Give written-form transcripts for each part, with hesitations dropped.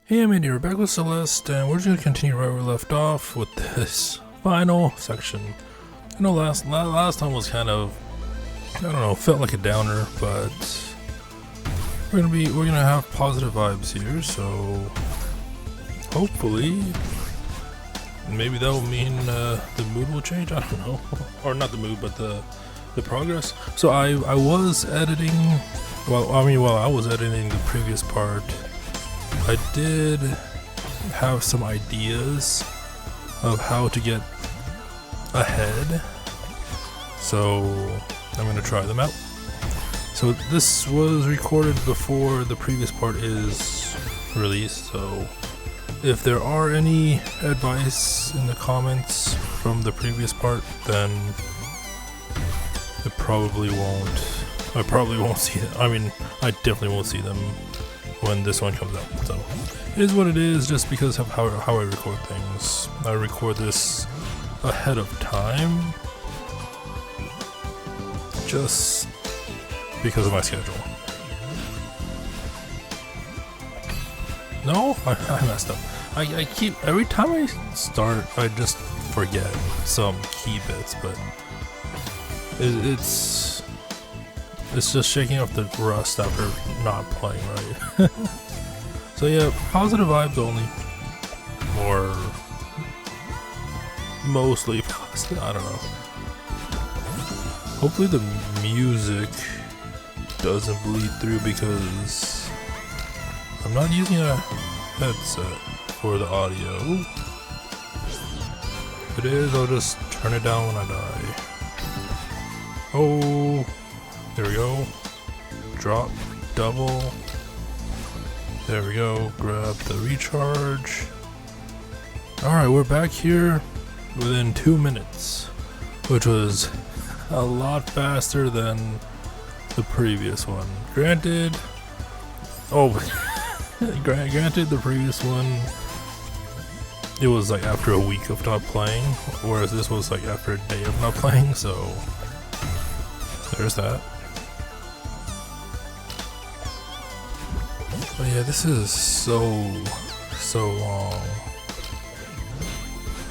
Hey, I'm Andy, we're back with Celeste, and we're just gonna continue right where we left off with this final section. I know last time was kind of, I don't know, felt like a downer, but we're gonna have positive vibes here, so hopefully, maybe that will mean the mood will change. I don't know, or not the mood, but the progress. So I was editing, while I was editing the previous part, I did have some ideas of how to get ahead, so I'm going to try them out. So this was recorded before the previous part is released, so if there are any advice in the comments from the previous part, then I probably won't see them. I mean, I definitely won't see them when this one comes out. So it is what it is, just because of how I record things. I record this ahead of time just because of my schedule. No, I messed up. I keep, every time I start, I just forget some key bits, but it's just shaking off the rust after not playing right. So yeah, positive vibes only. Or mostly positive, I don't know. Hopefully the music doesn't bleed through, because I'm not using a headset for the audio. If it is, I'll just turn it down when I die. Oh, there we go. Drop, double. There we go. Grab the recharge. Alright, we're back here within 2 minutes, which was a lot faster than the previous one. Granted, granted the previous one, it was like after a week of not playing, whereas this was like after a day of not playing, so there's that. But yeah, this is so long.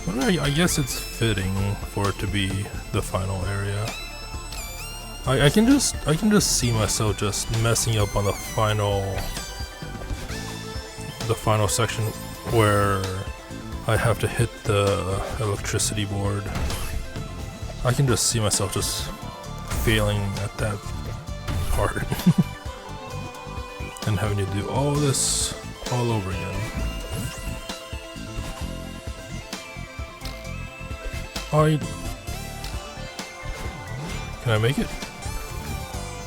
But I guess it's fitting for it to be the final area. I can just see myself just messing up on the final section where I have to hit the electricity board. I can just see myself just failing at that part. And having to do all this all over again. Can I make it?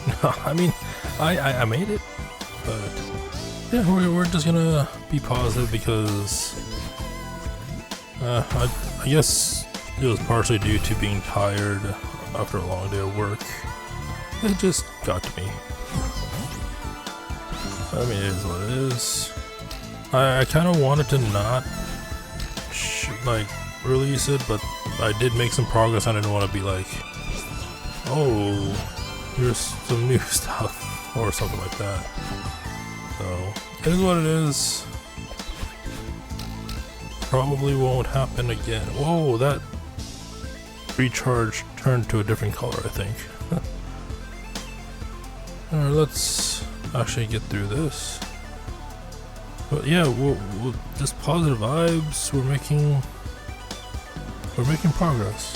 No, I mean, I made it, but yeah, we're just gonna be positive, because I guess it was partially due to being tired after a long day of work. It just got to me. I mean, it is what it is. I kind of wanted to not release it, but I did make some progress. I didn't want to be like, oh, here's some new stuff or something like that. So it is what it is. Probably won't happen again. Whoa, that recharge turned to a different color, I think. Alright, let's actually get through this. But yeah, we'll just positive vibes. We're making progress.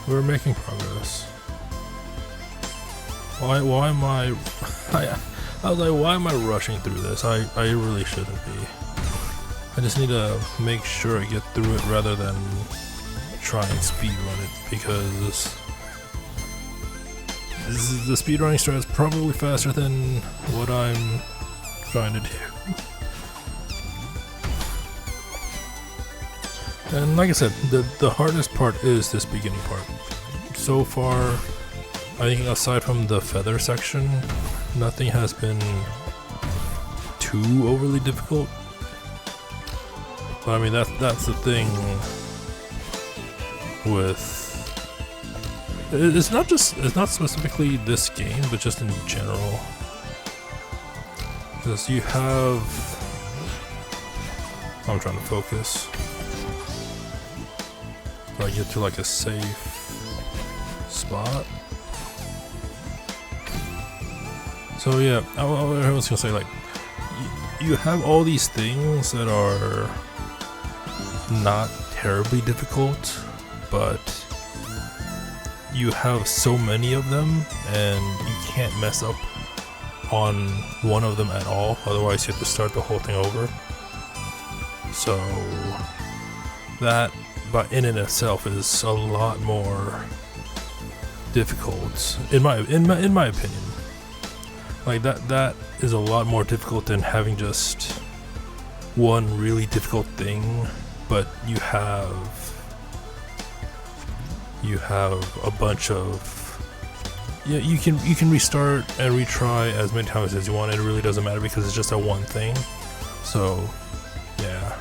We're making progress. Why am I was like, why am I rushing through this? I really shouldn't be. I just need to make sure I get through it rather than try and speedrun it, because the speedrunning strat is probably faster than what I'm trying to do. And like I said, the hardest part is this beginning part. So far, I think aside from the feather section, nothing has been too overly difficult. But I mean, that's the thing with... It's not specifically this game, but just in general. Because you have I'm trying to focus. So I get to like a safe spot. So yeah, I was gonna say, like, you have all these things that are not terribly difficult, but you have so many of them and you can't mess up on one of them at all, otherwise you have to start the whole thing over. So that, but in and itself, is a lot more difficult in my opinion. Like that is a lot more difficult than having just one really difficult thing, but you have a bunch of, yeah, you can restart and retry as many times as you want. It really doesn't matter because it's just a one thing. So yeah,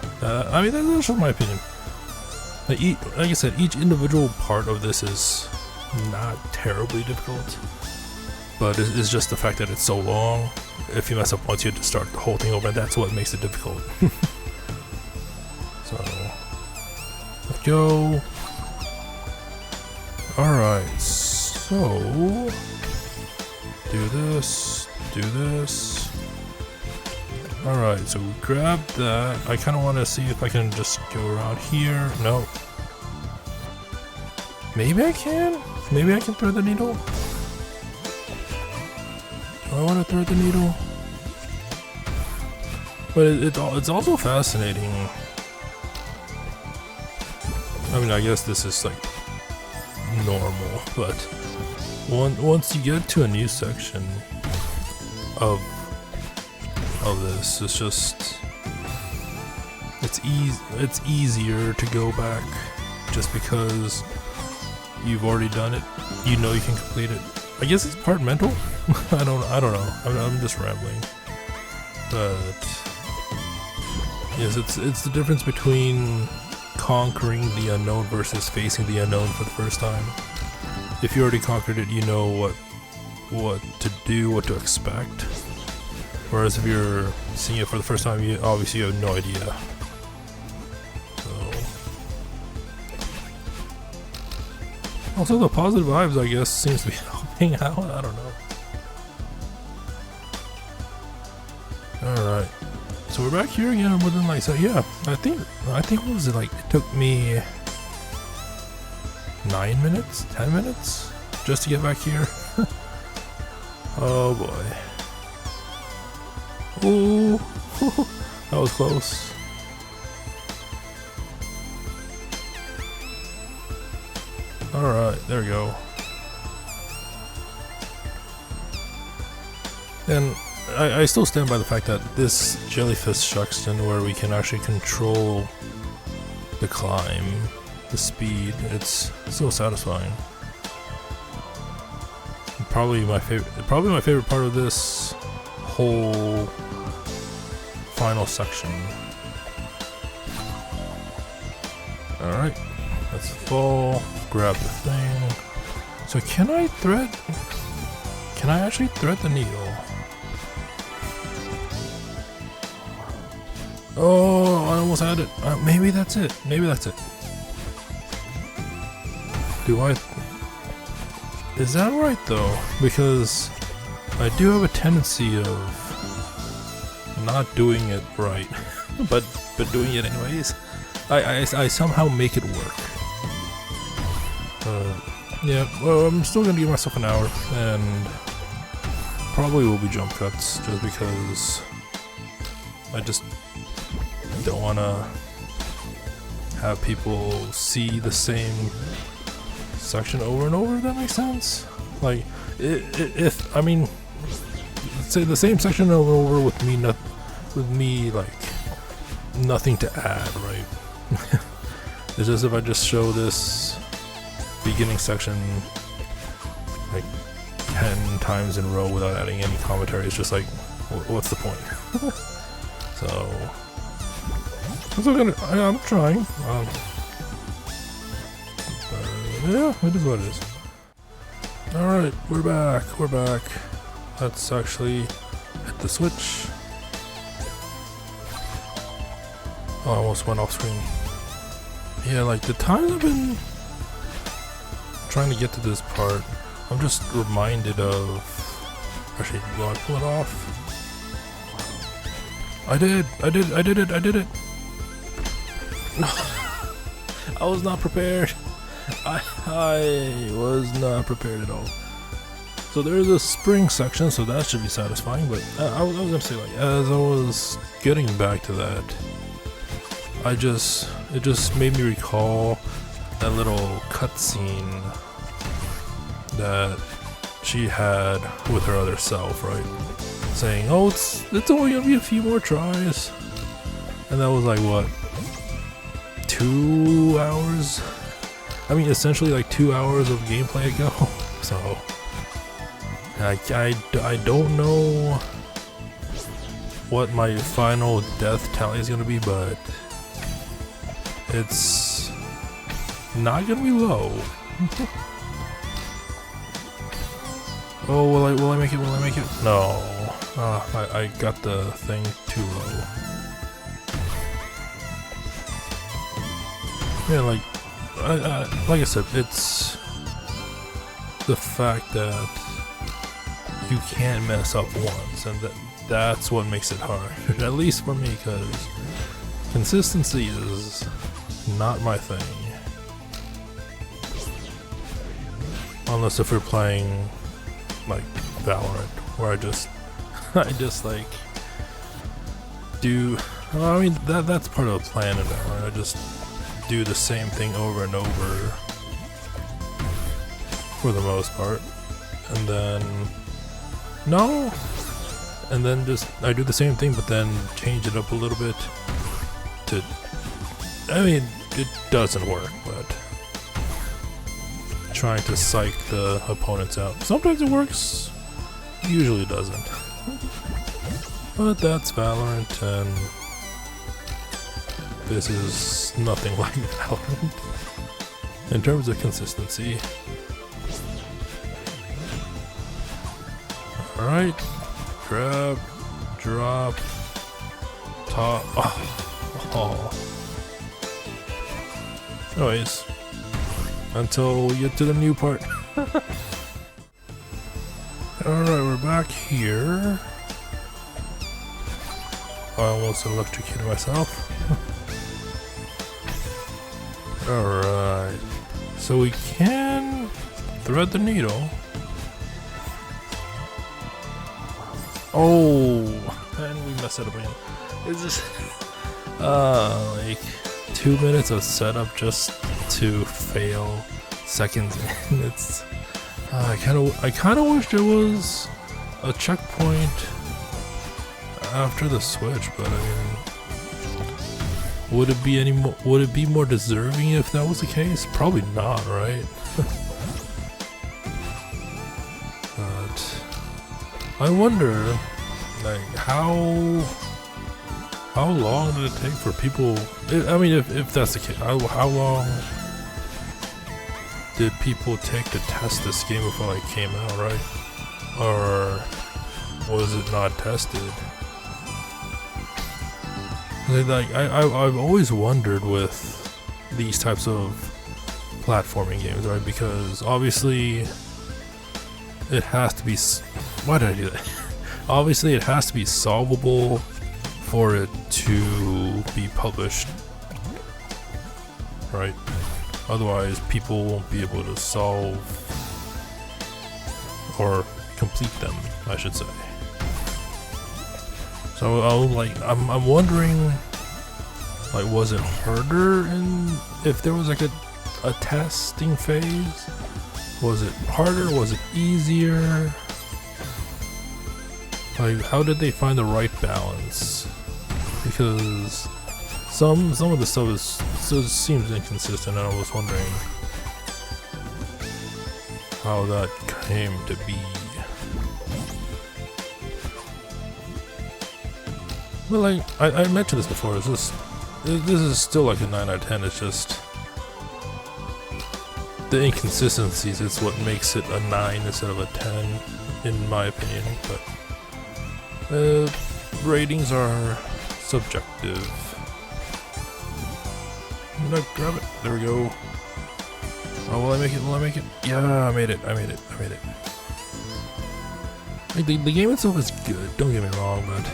I mean, that's just my opinion. Like I said, each individual part of this is not terribly difficult, but it's just the fact that it's so long. If you mess up once, you have to start the whole thing over, and that's what makes it difficult. So let's go. Alright, so do this. Alright, so we grab that. I kind of want to see if I can just go around here. No. Maybe I can? Maybe I can thread the needle? Do I want to thread the needle? But it's also fascinating. I mean, I guess this is like normal, but once you get to a new section of this, it's just it's easier to go back just because you've already done it. You know you can complete it. I guess it's part mental. I don't know. I'm just rambling. But yes, it's the difference between conquering the unknown versus facing the unknown for the first time. If you already conquered it, you know what to do, what to expect. Whereas if you're seeing it for the first time, you obviously have no idea. So also the positive vibes, I guess, seems to be helping out. I don't know. Alright. So we're back here again within, like, so yeah, I think what was it, like, it took me 9 minutes, 10 minutes just to get back here. Oh boy. Ooh, that was close. Alright, there we go. And I still stand by the fact that this jellyfish section, where we can actually control the climb, the speed, it's so satisfying. Probably my favorite part of this whole final section. Alright, let's fall, grab the thing. So can I actually thread the needle? Oh, I almost had it. Maybe that's it. Is that right though? Because I do have a tendency of not doing it right, but doing it anyways. I somehow make it work. Yeah, well, I'm still gonna give myself an hour, and probably will be jump cuts, just because I just don't want to have people see the same section over and over, if that makes sense. Like, if I mean, say the same section over and over with me like nothing to add, right? It's just if I just show this beginning section like 10 times in a row without adding any commentary, it's just like, what's the point? So I'm trying. Yeah, it is what it is. Alright, we're back. Let's actually hit the switch. Oh, I almost went off screen. Yeah, like the times I've been trying to get to this part, I'm just reminded of. Actually, will I pull it off? I did it! I was not prepared. I was not prepared at all. So there's a spring section, so that should be satisfying, but I was gonna say, like, as I was getting back to that, it just made me recall that little cutscene that she had with her other self, right? Saying, oh, it's only gonna be a few more tries. And that was like, what, 2 hours? I mean, essentially like 2 hours of gameplay ago. So I don't know what my final death tally is gonna be, but it's not gonna be low. Oh, will I make it? Will I make it? No. I got the thing too low. Yeah, like I said, it's the fact that you can't mess up once, and that's what makes it hard. At least for me, because consistency is not my thing. Unless if we're playing like Valorant, where I just like do. Well, I mean that's part of the plan in Valorant. I just do the same thing over and over for the most part, and then just I do the same thing, but then change it up a little bit to. I mean, it doesn't work, but trying to psych the opponents out. Sometimes it works, usually doesn't. But that's Valorant, and this is nothing like Valorant in terms of consistency. Alright, grab, drop, top. Oh. Anyways, until we get to the new part. Alright, we're back here. I almost electrocuted myself. Alright, so we can thread the needle. Oh, and we messed it up again. Is this like 2 minutes of setup just to fail seconds in? It's I kind of wish there was a checkpoint after the switch, but I mean, would it be more deserving if that was the case? Probably not, right? But I wonder, like, how long did it take for people? I mean, if that's the case, how long did people take to test this game before it came out, right? Or was it not tested? Like, I've always wondered with these types of platforming games, right? Because obviously it has to be. Why did I do that? Obviously, it has to be solvable for it to be published, right? Otherwise, people won't be able to solve or complete them, I should say. So I'm wondering, like, was it harder if there was like a testing phase? Was it harder? Was it easier? Like, how did they find the right balance? Because some of the stuff seems inconsistent, and I was wondering how that came to be. But like I mentioned this before, this is still like a 9 out of 10. It's just the inconsistencies. It's what makes it a 9 instead of a 10, in my opinion. But ratings are subjective. No, grab it. There we go. Oh, will I make it? Will I make it? Yeah, I made it. I made it. I made it. Like, the game itself is good, don't get me wrong, but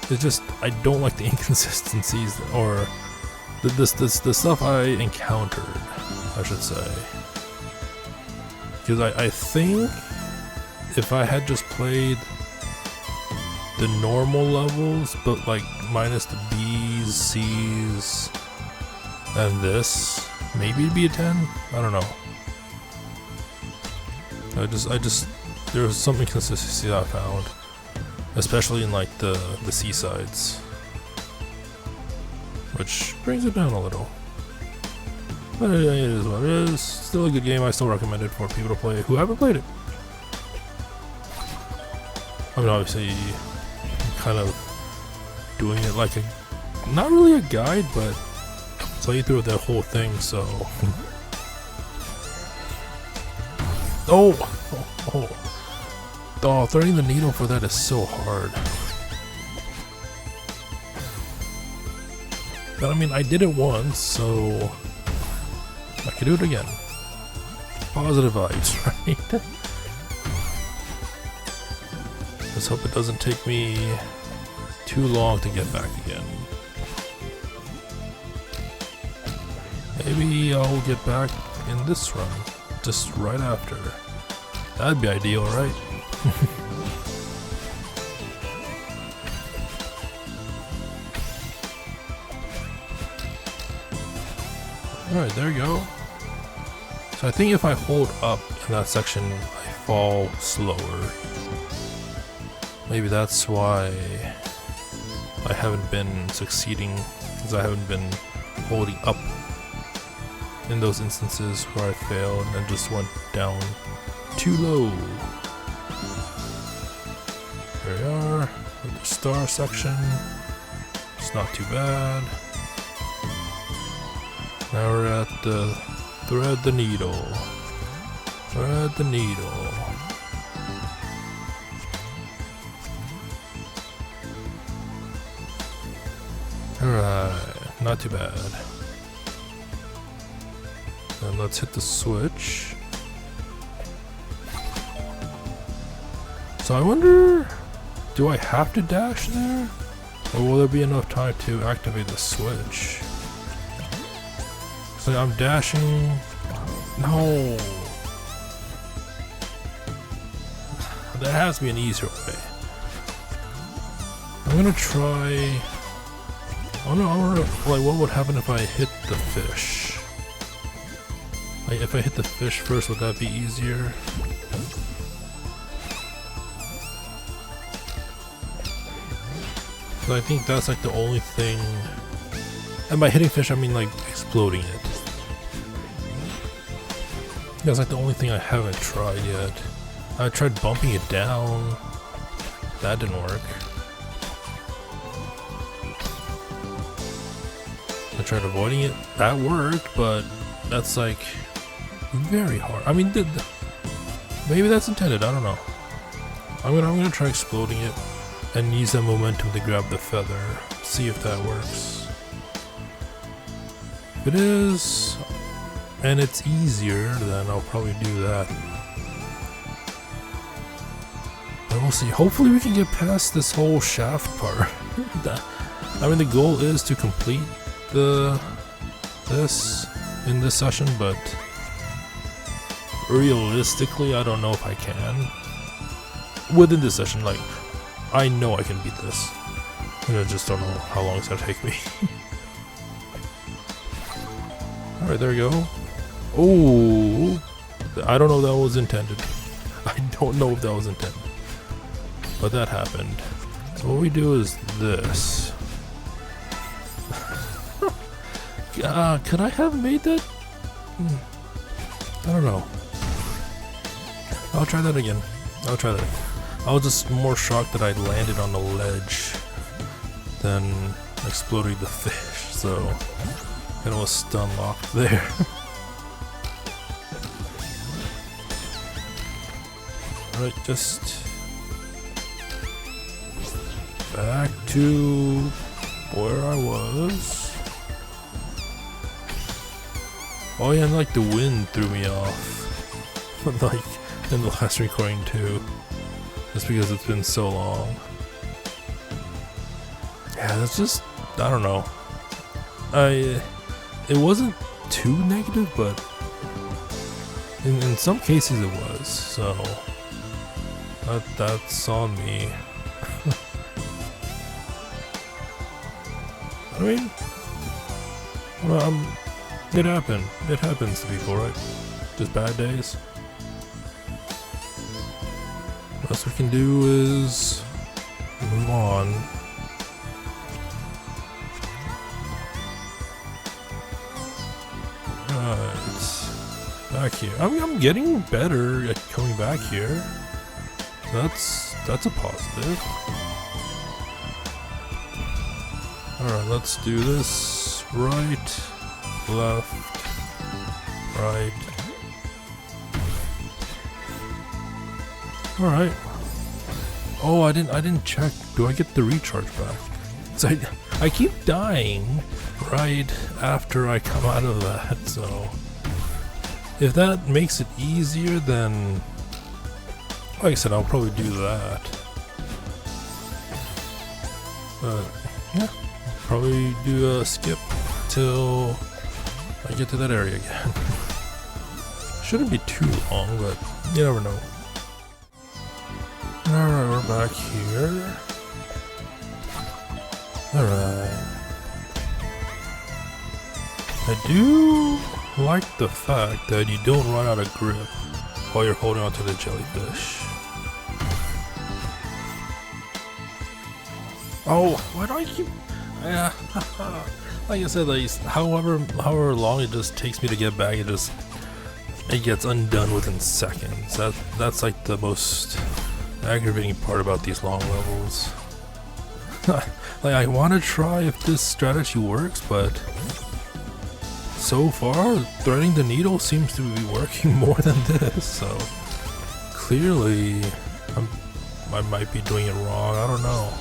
it's just, I don't like the inconsistencies, or the stuff I encountered, I should say. Because I think if I had just played the normal levels, but like minus the B's, C's, and this, maybe it'd be a 10? I don't know. I just there was some inconsistency that I found, especially in like the seasides, which brings it down a little. But it is what it is. Still a good game. I still recommend it for people to play who haven't played it. I mean, obviously, I'm kind of doing it like a, not really a guide, but a playthrough of the whole thing. So, oh, threading the needle for that is so hard. But I mean, I did it once, so I can do it again. Positive vibes, right? Let's hope it doesn't take me too long to get back again. Maybe I'll get back in this run, just right after. That'd be ideal, right? Alright, there you go. So I think if I hold up in that section, I fall slower. Maybe that's why I haven't been succeeding, because I haven't been holding up in those instances where I failed and just went down too low. Here we are with the star section. It's not too bad. Now we're at the thread the needle. Thread the needle. Alright, not too bad. And let's hit the switch. So I wonder, do I have to dash there? Or will there be enough time to activate the switch? So I'm dashing. No! There has to be an easier way. I'm gonna try. Oh no, like, what would happen if I hit the fish? Like, if I hit the fish first, would that be easier? So I think that's like the only thing. And by hitting fish, I mean like exploding it. That's like the only thing I haven't tried yet. I tried bumping it down. That didn't work. I tried avoiding it. That worked, but that's like very hard. I mean, maybe that's intended. I don't know. I'm gonna try exploding it and use that momentum to grab the feather. See if that works. If it is, and it's easier, then I'll probably do that. And we'll see. Hopefully, we can get past this whole shaft part. I mean, the goal is to complete this in this session, but realistically I don't know if I can within this session. Like, I know I can beat this, and I just don't know how long it's gonna take me. Alright, there we go. Oh, I don't know if that was intended. I don't know if that was intended, but that happened. So what we do is this. Could I have made that? I don't know. I'll try that again. I'll try that. I was just more shocked that I landed on the ledge than exploding the fish, so it was stun locked there. Alright, just back to where I was. Oh yeah, and like the wind threw me off. Like in the last recording too. Just because it's been so long. Yeah, that's just, I don't know. It wasn't too negative, but in some cases it was, so that's on me. I mean, it happened. It happens to people, right? Just bad days. Best we can do is move on. Right, back here. I'm getting better at coming back here. That's a positive. Alright, let's do this. Right, left, right. Alright. Oh, I didn't check. Do I get the recharge back? So I keep dying right after I come out of that, so if that makes it easier, then like I said, I'll probably do that. But yeah, probably do a skip till I get to that area again. Shouldn't be too long, but you never know. Alright, we're back here. Alright. I do like the fact that you don't run out of grip while you're holding onto the jellyfish. Oh, why do I keep... Yeah, like I said, like, however long it just takes me to get back, it gets undone within seconds. That's like the most aggravating part about these long levels. Like, I want to try if this strategy works, but so far threading the needle seems to be working more than this, so clearly I might be doing it wrong. I don't know.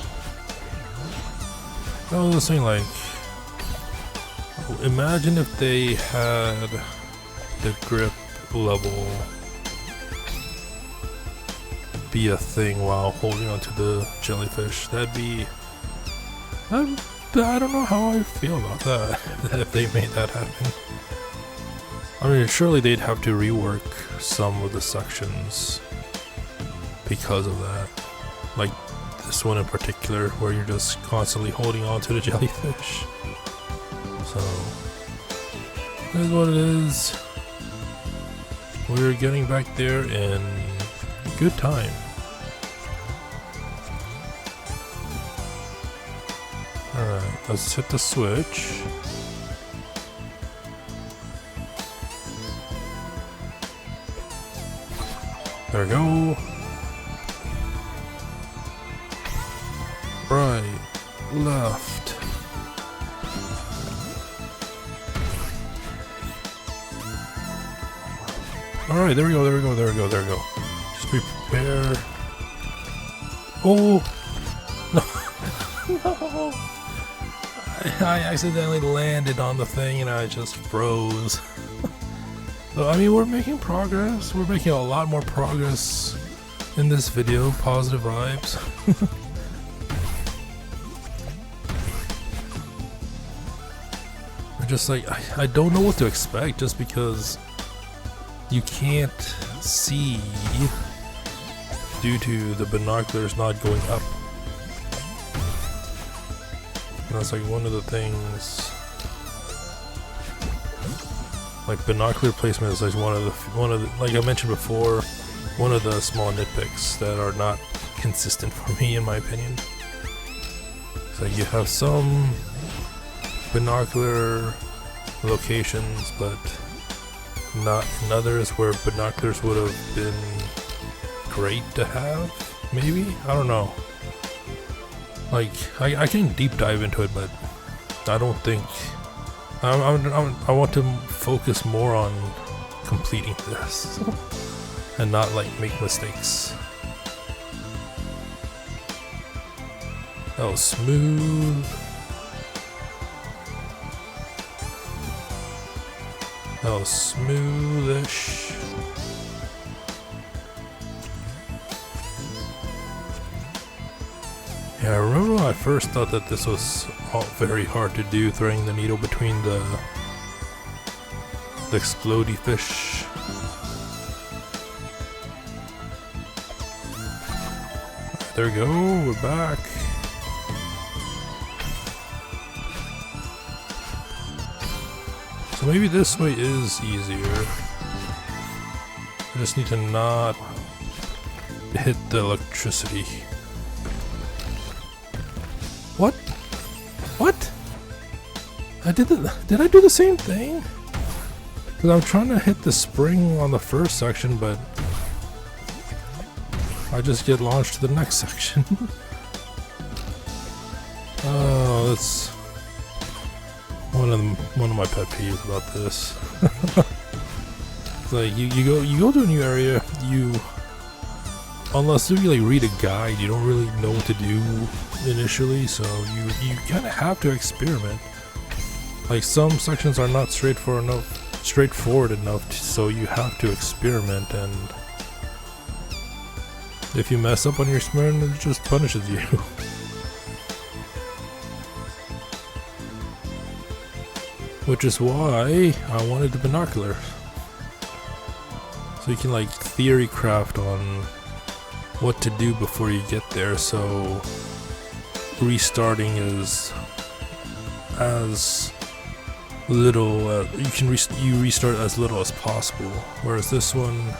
I was saying, like, imagine if they had the grip level be a thing while holding onto the jellyfish. That'd be... I don't know how I feel about that, if they made that happen. I mean, surely they'd have to rework some of the sections because of that. Like this one in particular, where you're just constantly holding on to the jellyfish. So, this is what it is. We're getting back there in good time. Alright, let's hit the switch. There we go. Right, left. Alright, there we go, there we go, there we go, there we go. Just prepare. Oh! No! No! I accidentally landed on the thing and I just froze. So, I mean, we're making progress. We're making a lot more progress in this video. Positive vibes. I'm just like, I don't know what to expect just because you can't see due to the binoculars not going up. And that's like one of the things. Like binocular placement is like one of the like I mentioned before, one of the small nitpicks that are not consistent for me, in my opinion. It's like you have some binocular locations, but not in others where binoculars would have been great to have. Maybe, I don't know. Like I can deep dive into it, but I don't think I want to focus more on completing this and not like make mistakes. That was smooth. That was smoothish. Yeah, I remember when I first thought that this was very hard to do, throwing the needle between the explodey fish. There we go, we're back. So maybe this way is easier. I just need to not hit the electricity. What? What? Did I do the same thing? Because I'm trying to hit the spring on the first section, but I just get launched to the next section. Oh, that's one of my pet peeves about this. It's like you go to a new area, unless you like read a guide, you don't really know what to do initially, so you kind of have to experiment. Like some sections are not straightforward enough, so you have to experiment, and if you mess up on your experiment, it just punishes you. Which is why I wanted the binocular, so you can like theory craft on what to do before you get there, so restarting is as little you restart as little as possible. Whereas this one,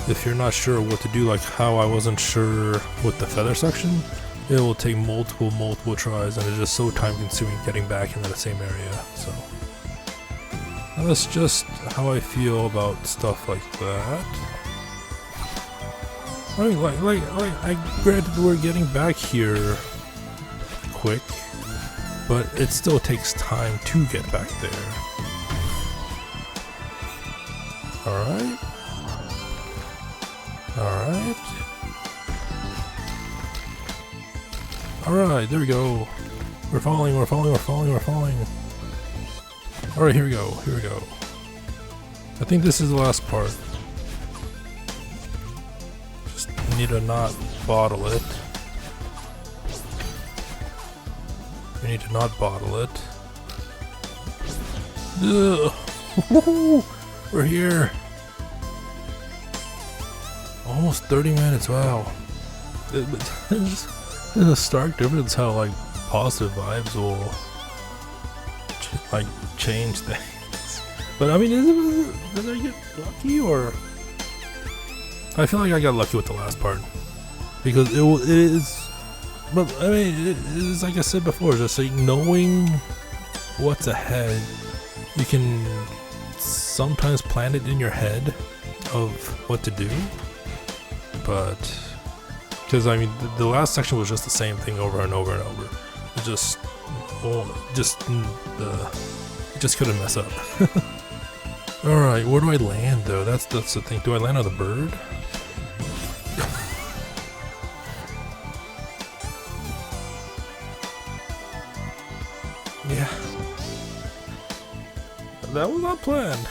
if you're not sure what to do, like how I wasn't sure with the feather section, it will take multiple tries, and it's just so time consuming getting back into the same area. So and that's just how I feel about stuff like that. I mean, like I granted we're getting back here quick, but it still takes time to get back there. Alright. Alright. Alright, there we go. We're falling. Alright, here we go. I think this is the last part. Just need to not bottle it. We need to not bottle it. Ugh. We're here. Almost 30 minutes, wow. There's a stark difference how like positive vibes will change things. But I mean, did I get lucky, or I feel like I got lucky with the last part, because it is. But I mean, it is like I said before, just like knowing what's ahead, you can sometimes plan it in your head of what to do. But because I mean, the last section was just the same thing over and over and over. It just couldn't mess up. All right, where do I land though? That's the thing. Do I land on the bird? Yeah, that was not planned.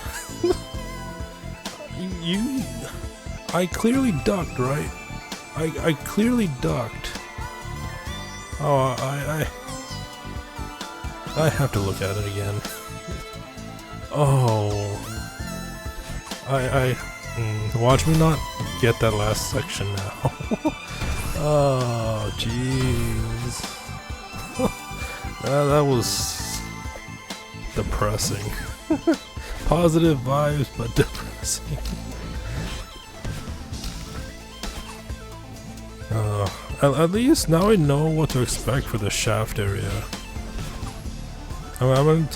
I clearly ducked, right? I clearly ducked. Oh, I have to look at it again. Oh, watch me not get that last section now. Oh, jeez. That was depressing. Positive vibes, but depressing. At least now I know what to expect for the shaft area. I'm gonna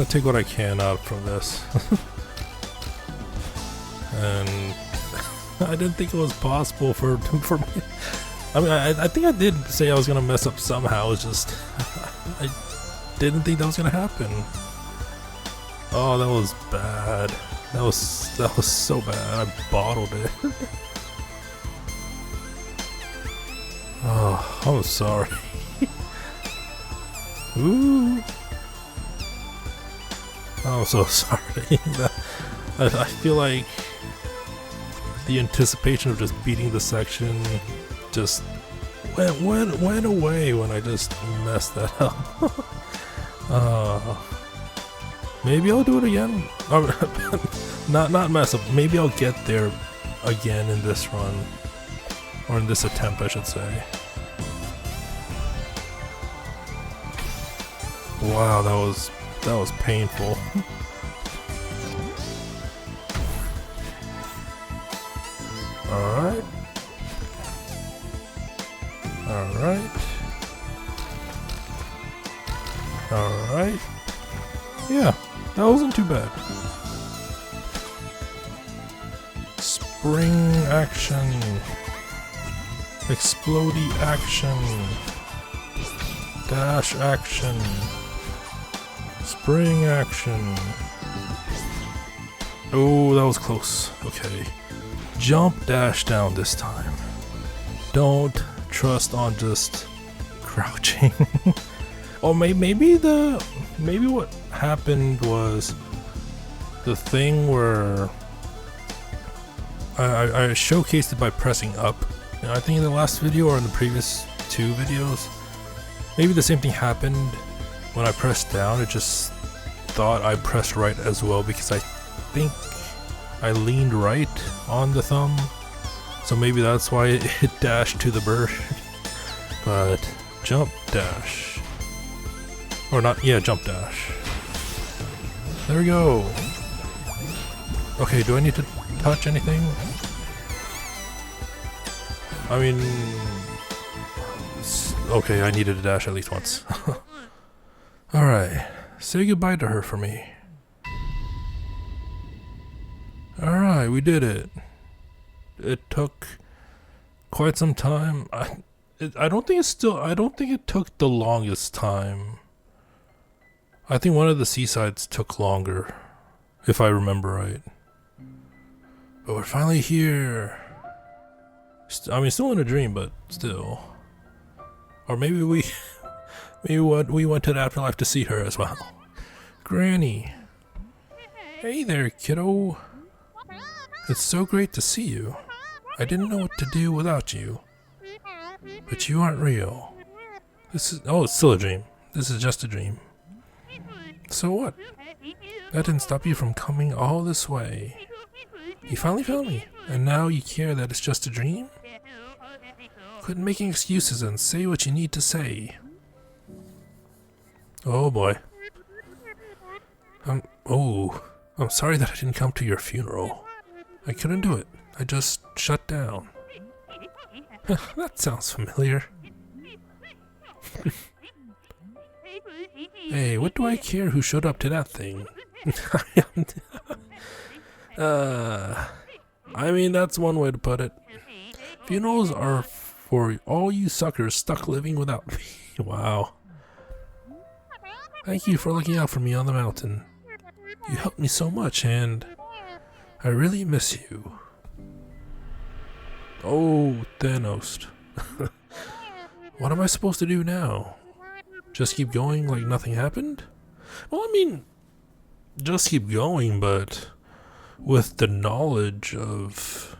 take what I can out from this. And I didn't think it was possible for me. I mean, I think I did say I was gonna mess up somehow. It's just I didn't think that was gonna happen. Oh, that was bad. That was so bad. I bottled it. Oh, I'm sorry. Ooh. I'm so sorry. I feel like the anticipation of just beating the section just went away when I just messed that up. Maybe I'll do it again. Not mess up. Maybe I'll get there again in this run, or in this attempt, I should say. Wow, that was painful. Alright. Alright. Alright. Yeah, that wasn't too bad. Spring action. Explodey action. Dash action. Spring action. Oh, that was close. Okay. Jump dash down this time. Don't trust on just crouching. Or maybe what happened was the thing where I showcased it by pressing up. You know, I think in the last video or in the previous 2 videos, maybe the same thing happened when I pressed down. It just thought I pressed right as well because I think I leaned right on the thumb, so maybe that's why it dashed to the bird. But jump dash, or not? Yeah, jump dash. There we go. Okay, do I need to touch anything? I mean, okay, I needed to dash at least once. Alright, say goodbye to her for me. Alright, we did it. It took quite some time. I don't think it took the longest time. I think one of the seasides took longer, if I remember right. But we're finally here. I mean, still in a dream, but still. Or maybe we went to the afterlife to see her as well. Granny. Hey there, kiddo. It's so great to see you. I didn't know what to do without you. But you aren't real. It's still a dream. This is just a dream. So what? That didn't stop you from coming all this way. You finally found me, and now you care that it's just a dream? Quit making excuses and say what you need to say. Oh boy. I'm sorry that I didn't come to your funeral. I couldn't do it. I just shut down. That sounds familiar. Hey, what do I care who showed up to that thing? I mean, that's one way to put it. Funerals are for all you suckers stuck living without me. Wow. Thank you for looking out for me on the mountain. You helped me so much, and I really miss you. Oh, Thanos. What am I supposed to do now? Just keep going like nothing happened? Well, I mean, just keep going, but with the knowledge of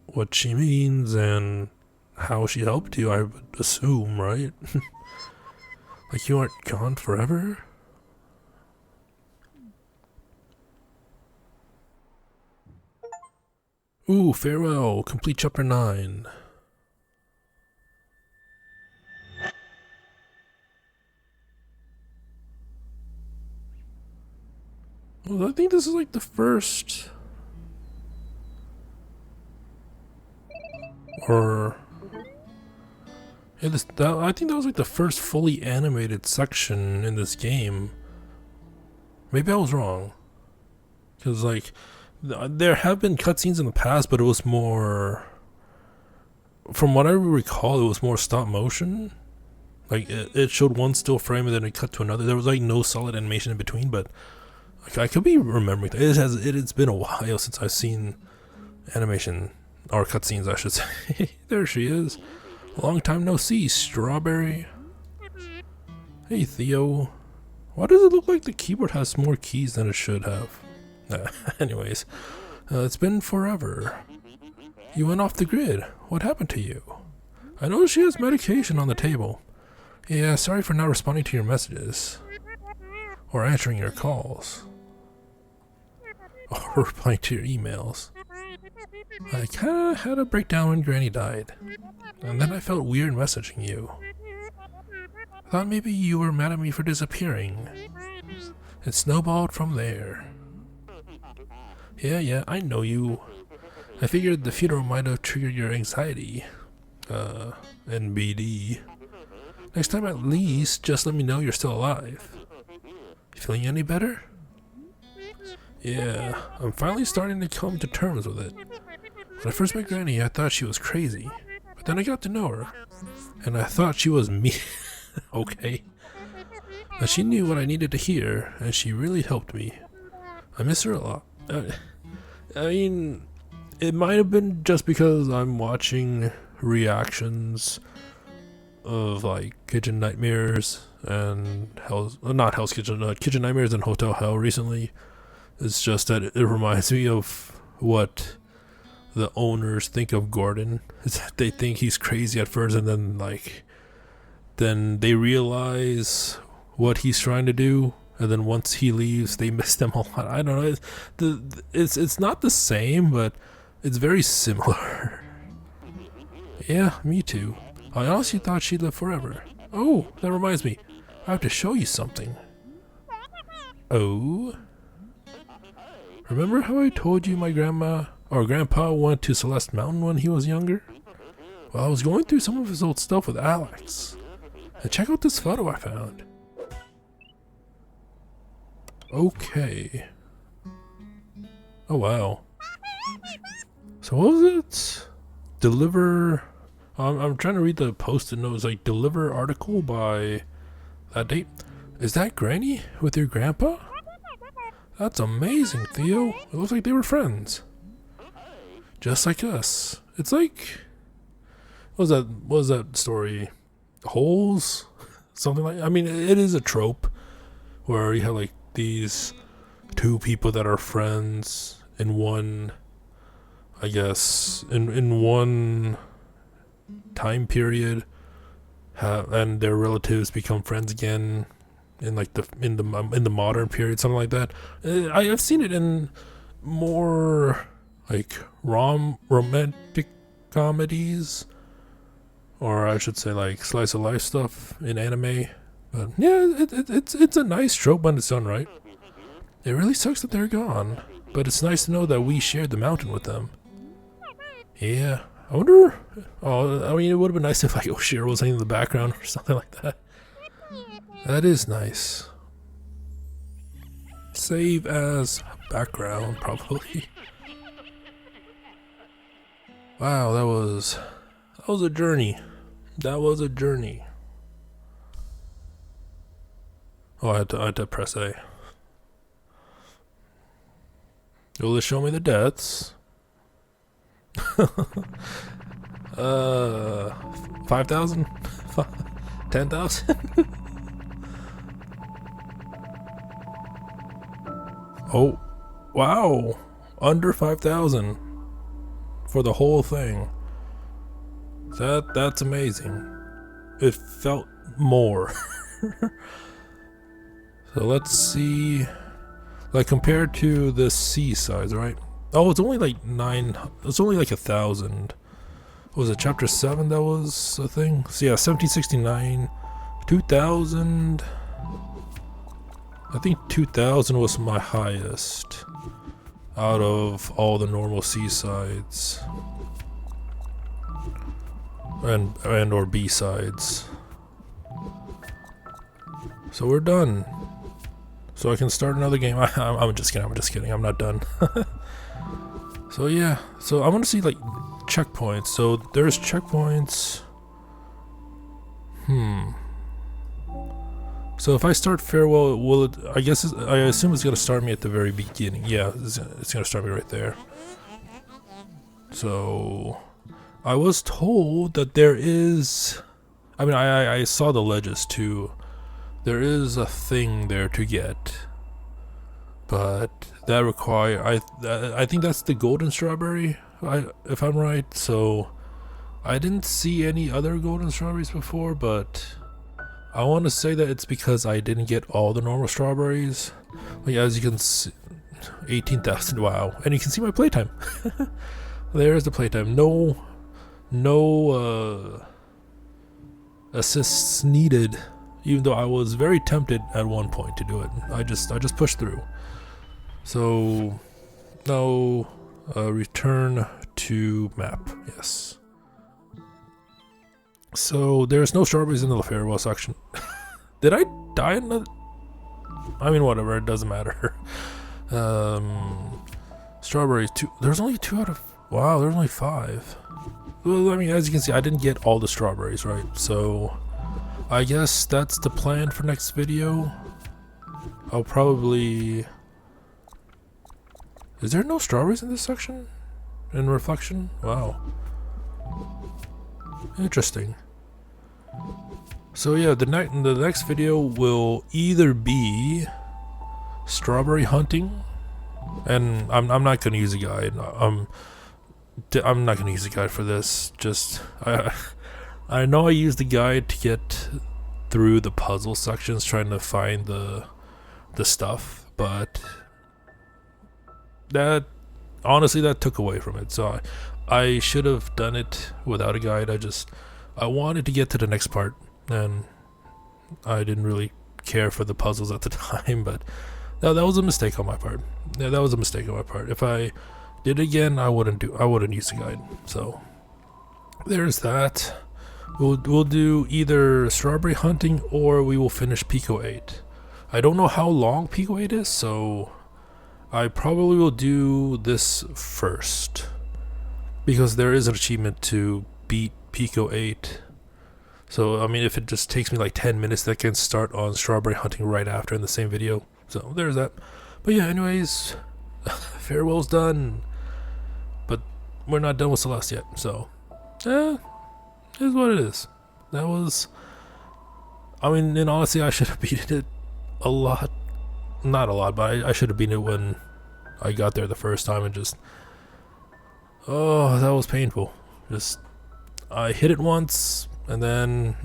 what she means and how she helped you, I would assume, right? Like you aren't gone forever? Ooh, farewell. Complete chapter 9. Well, I think this is like the first... Or... Yeah, I think that was like the first fully animated section in this game. Maybe I was wrong. Because like... There have been cutscenes in the past, but it was more... From what I recall, it was more stop motion. Like, it showed one still frame and then it cut to another. There was like no solid animation in between, but... Like, I could be remembering that. It's been a while since I've seen animation, or cutscenes I should say. There she is. Long time no see, Strawberry. Hey Theo. Why does it look like the keyboard has more keys than it should have? Anyways, it's been forever. You went off the grid. What happened to you? I know she has medication on the table. Yeah, sorry for not responding to your messages. Or answering your calls. Or replying to your emails. I kinda had a breakdown when Granny died. And then I felt weird messaging you. I thought maybe you were mad at me for disappearing. It snowballed from there. Yeah, I know you. I figured the funeral might have triggered your anxiety. NBD. Next time at least, just let me know you're still alive. You feeling any better? Yeah, I'm finally starting to come to terms with it. When I first met Granny, I thought she was crazy. But then I got to know her. And I thought she was me. Okay. But she knew what I needed to hear, and she really helped me. I miss her a lot. I mean, it might have been just because I'm watching reactions of like Kitchen Nightmares and Hell's Kitchen, Kitchen Nightmares and Hotel Hell recently. It's just that it reminds me of what the owners think of Gordon. It's that they think he's crazy at first, and then they realize what he's trying to do, and then once he leaves, they miss them a lot. I don't know. It's not the same, but it's very similar. Yeah, me too. I honestly thought she'd live forever. Oh, that reminds me. I have to show you something. Oh? Remember how I told you my grandpa went to Celeste Mountain when he was younger? Well, I was going through some of his old stuff with Alex. And check out this photo I found. Okay. Oh wow. So what was it? Deliver... I'm trying to read the post-it notes, like deliver article by that date. Is that Granny with your grandpa? That's amazing, Theo. It looks like they were friends. Just like us. It's like... What was that story? Holes? Something like... I mean, it is a trope where you have like these two people that are friends in one... I guess... In one time period, and their relatives become friends again in like in the modern period, something like that. I've seen it in more like romantic comedies, or I should say like slice of life stuff in anime. But yeah, it's a nice trope when it's done right. It really sucks that they're gone, but it's nice to know that we shared the mountain with them. Yeah. I wonder... Oh, I mean, it would have been nice if like Oshiro was in the background or something like that. That is nice. Save as background, probably. Wow, that was a journey. That was a journey. Oh, I had to press A. Will it show me the deaths? 5,000? 10,000? Oh, wow. Under 5,000 for the whole thing. That's amazing. It felt more. So let's see, like compared to the C size, right? Oh, it's only like 9. It's only like 1,000. Was it chapter 7 that was a thing? So yeah, 1769, 2,000. I think 2,000 was my highest out of all the normal C-sides and or B-sides. So we're done. So I can start another game. I'm just kidding. I'm not done. So yeah, so I want to see like checkpoints. So there's checkpoints. So if I start farewell, will it? I assume it's gonna start me at the very beginning. Yeah, it's gonna start me right there. So I was told that there is. I mean, I saw the ledges to there is a thing there to get, but that require I think that's the golden strawberry, if I'm right. So I didn't see any other golden strawberries before, but I want to say that it's because I didn't get all the normal strawberries. Like, as you can see, 18,000. Wow. And you can see my playtime. There's the playtime. No assists needed, even though I was very tempted at one point to do it. I just pushed through. So now return to map. Yes. So there's no strawberries in the farewell section. Did I die in the... I mean, whatever, it doesn't matter. Strawberries, 2. There's only 2 out of... Wow, there's only 5. Well, I mean, as you can see, I didn't get all the strawberries, right? So I guess that's the plan for next video. I'll probably... Is there no strawberries in this section? In reflection? Wow. Interesting. So yeah, the next video will either be strawberry hunting, and I'm not gonna use a guide. I'm not gonna use a guide for this. Just I know I used the guide to get through the puzzle sections trying to find the stuff, but that honestly that took away from it. So I should have done it without a guide. I wanted to get to the next part, and I didn't really care for the puzzles at the time, but that was a mistake on my part. Yeah, that was a mistake on my part. If I did it again, I wouldn't use the guide. So there's that. We'll do either strawberry hunting or we will finish Pico 8. I don't know how long Pico 8 is, so I probably will do this first, because there is an achievement to beat Pico 8. So I mean, if it just takes me like 10 minutes, that can start on strawberry hunting right after in the same video. So there's that. But yeah, anyways, farewell's done, but we're not done with Celeste yet. So it is what it is. That was, I mean, in honesty, I should have beaten it a lot. Not a lot, but I should have beaten it when I got there the first time, and just, oh, that was painful. Just, I hit it once, and then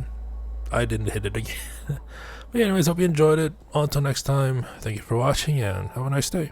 I didn't hit it again. But yeah, anyways, hope you enjoyed it. Until next time, thank you for watching, and have a nice day.